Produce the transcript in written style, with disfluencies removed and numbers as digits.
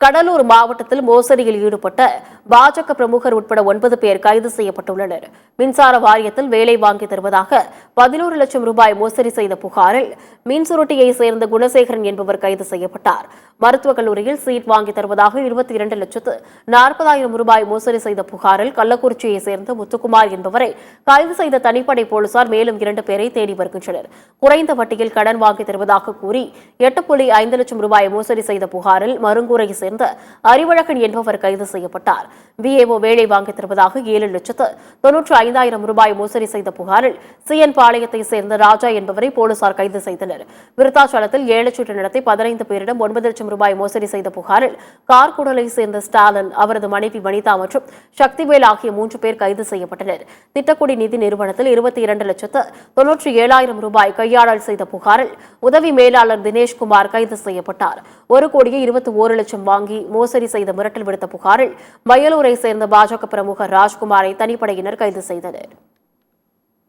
கடலூர் மாவட்டத்தில் மோசடியில் ஈடுபட்ட பாஜக பிரமுகர் உட்பட 9 பேர் கைது செய்யப்பட்டுள்ளனர். மின்சார வாரியத்தில் வேலை வாங்கி தருவதாக 11 லட்சம் ரூபாய் மோசடி செய்த புகாரில் மீன்சுருட்டியை சேர்ந்த குணசேகரன் என்பவர் கைது செய்யப்பட்டார். மருத்துவக் கல்லூரியில் சீட் வாங்கி தருவதாக 22,40,000 ரூபாய் மோசடி செய்த புகாரில் கள்ளக்குறிச்சியை சேர்ந்த முத்துக்குமார் என்பவரை கைது செய்த தனிப்படை போலீசார் மேலும் 2 பேரை தேடி வருகின்றனர். குறைந்த வட்டியில் கடன் வாங்கி தருவதாக கூறி 8.5 லட்சம் ரூபாய் மோசடி செய்த புகாரில் மருங்கூரை சேர்ந்த அறிவழகன் என்பவர் கைது செய்யப்பட்டார். விஏஓ வேலை வாங்கி தருவதாக 7,95,000 ரூபாய் மோசடி செய்த புகாரில் சிஎன் பாளையத்தை சேர்ந்த ராஜா என்பவரை போலீசார் கைது செய்தனர். விருத்தாச்சலத்தில் ஏலச்சீட்டு நடத்தி 15 பேரிடம் 9 லட்சம் ரூபாய் மோசடி செய்த புகாரில் கார்குடலை சேர்ந்த ஸ்டாலின், அவரது மனைவி வனிதா மற்றும் சக்திவேல் ஆகிய 3 பேர் கைது செய்யப்பட்டனர். திட்டக்குடி நிதி நிறுவனத்தில் 22,97,000 ரூபாய் கையாடல் செய்த புகாரில் உதவி மேலாளர் தினேஷ்குமார் கைது செய்யப்பட்டார். 1,21 லட்சம் வாங்கி மோசடி செய்த மிரட்டல் விடுத்த புகாரில் வயலூரை சேர்ந்த பாஜக பிரமுகர் ராஜ்குமாரை தனிப்படையினர் கைது செய்தனர்.